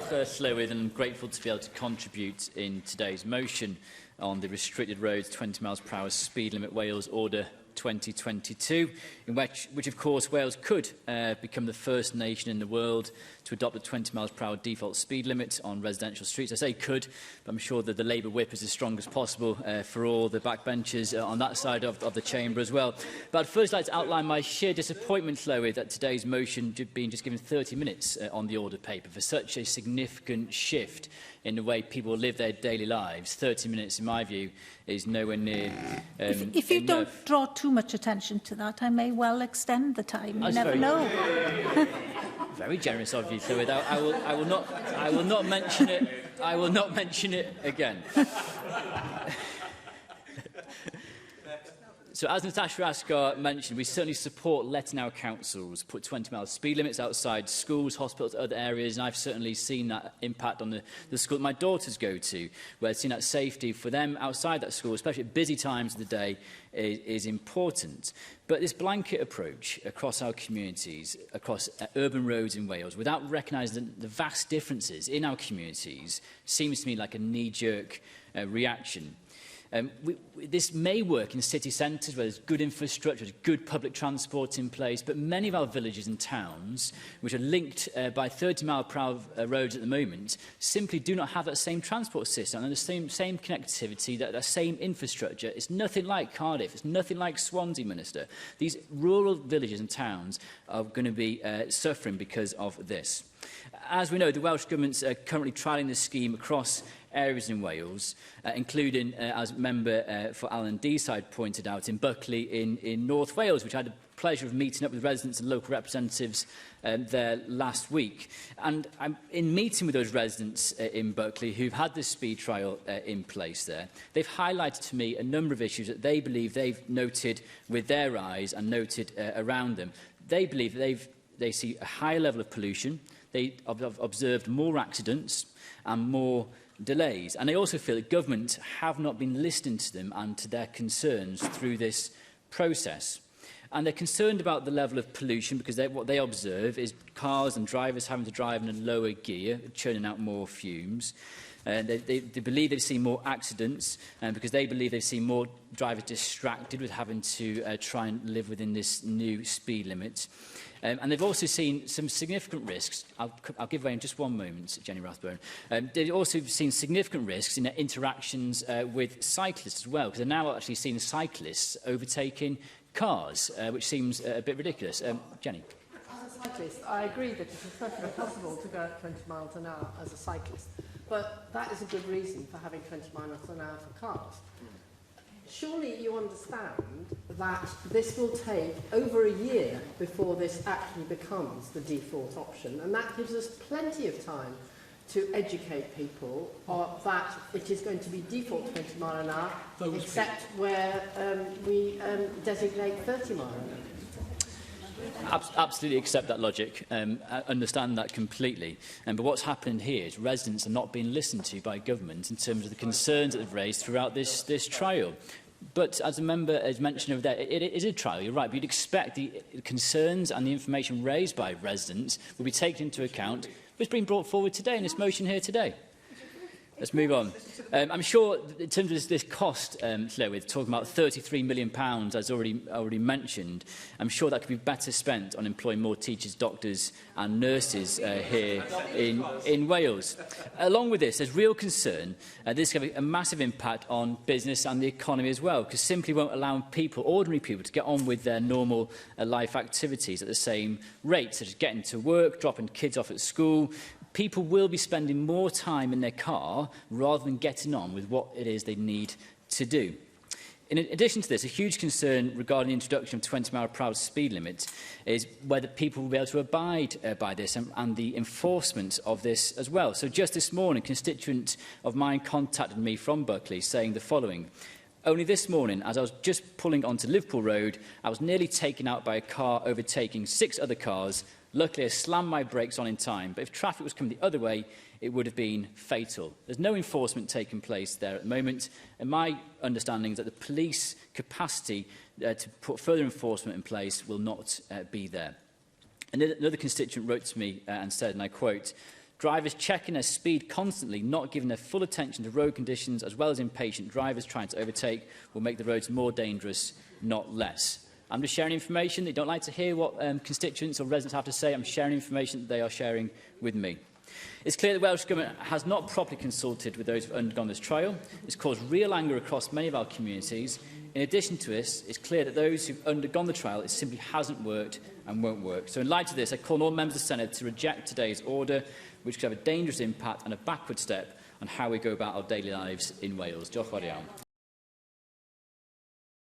Llywydd, and I'm grateful to be able to contribute in today's motion on the restricted roads 20 miles per hour speed limit Wales Order 2022, in which of course Wales could become the first nation in the world to adopt a 20 miles per hour default speed limit on residential streets. I say could, but I'm sure that the Labour whip is as strong as possible for all the backbenchers on that side of the chamber as well. But I'd first like to outline my sheer disappointment, Llywydd, that today's motion being just given 30 minutes on the order paper for such a significant shift in the way people live their daily lives. 30 minutes, in my view, is nowhere near if you don't draw too much attention to that, I may well extend the time. You never know. Very generous of you, Llywydd. I will not mention it. I will not mention it again. So, as Natasha Asghar mentioned, we certainly support letting our councils put 20 miles speed limits outside schools, hospitals, other areas, and I've certainly seen that impact on the school that my daughters go to, where I've seen that safety for them outside that school, especially at busy times of the day, is important. But this blanket approach across our communities, across urban roads in Wales, without recognising the vast differences in our communities, seems to me like a knee-jerk reaction. This may work in city centres where there's good infrastructure, there's good public transport in place, but many of our villages and towns, which are linked by 30-mile-per-hour roads at the moment, simply do not have that same transport system and the same connectivity, that same infrastructure. It's nothing like Cardiff, it's nothing like Swansea, Minister. These rural villages and towns are going to be suffering because of this. As we know, the Welsh Government's currently trialling this scheme across areas in Wales, including, as member for Alan Deeside pointed out, in Buckley in North Wales, which I had the pleasure of meeting up with residents and local representatives there last week. And I'm in meeting with those residents in Buckley who've had this speed trial in place there. They've highlighted to me a number of issues that they believe they've noted with their eyes and noted around them. They believe that they see a higher level of pollution. They have observed more accidents and more delays. And they also feel that government have not been listening to them and to their concerns through this process. And they're concerned about the level of pollution because what they observe is cars and drivers having to drive in a lower gear, churning out more fumes. They believe they've seen more accidents because they believe they've seen more drivers distracted with having to try and live within this new speed limit. And they've also seen some significant risks. I'll give way in just one moment, Jenny Rathbone. They've also seen significant risks in their interactions with cyclists as well, because they're now actually seeing cyclists overtaking cars, which seems a bit ridiculous. Jenny. As a cyclist, I agree that it is perfectly possible to go at 20 miles an hour as a cyclist, but that is a good reason for having 20 miles an hour for cars. Surely you understand that this will take over a year before this actually becomes the default option, and that gives us plenty of time to educate people that it is going to be default 20 miles an hour, except where we designate 30 miles an hour. Absolutely accept that logic. I understand that completely. But what's happened here is residents are not being listened to by government in terms of the concerns that they've raised throughout this trial. But as a member has mentioned over there, it is a trial, you're right, but you'd expect the concerns and the information raised by residents will be taken into account, which is being brought forward today in this motion here today. Let's move on. I'm sure in terms of this cost, Llywydd, talking about £33 million, as already mentioned, I'm sure that could be better spent on employing more teachers, doctors and nurses here in Wales. Along with this, there's real concern this could have a massive impact on business and the economy as well, because simply won't allow people, ordinary people, to get on with their normal life activities at the same rate, such as getting to work, dropping kids off at school. People will be spending more time in their car rather than getting on with what it is they need to do. In addition to this, a huge concern regarding the introduction of 20-mile-per-hour speed limit is whether people will be able to abide by this and the enforcement of this as well. So just this morning, a constituent of mine contacted me from Buckley saying the following: "Only this morning, as I was just pulling onto Liverpool Road, I was nearly taken out by a car overtaking 6 other cars. Luckily, I slammed my brakes on in time, but if traffic was coming the other way, it would have been fatal." There's no enforcement taking place there at the moment, and my understanding is that the police capacity to put further enforcement in place will not be there. Another constituent wrote to me and said, and I quote, Drivers checking their speed constantly, not giving their full attention to road conditions, as well as impatient drivers trying to overtake, will make the roads more dangerous, not less. I'm just sharing information. They don't like to hear what constituents or residents have to say. I'm sharing information that they are sharing with me. It's clear that the Welsh Government has not properly consulted with those who have undergone this trial. It's caused real anger across many of our communities. In addition to this, it's clear that those who have undergone the trial, it simply hasn't worked and won't work. So in light of this, I call on all members of the Senedd to reject today's order, which could have a dangerous impact and a backward step on how we go about our daily lives in Wales. Diolch yn fawr iawn.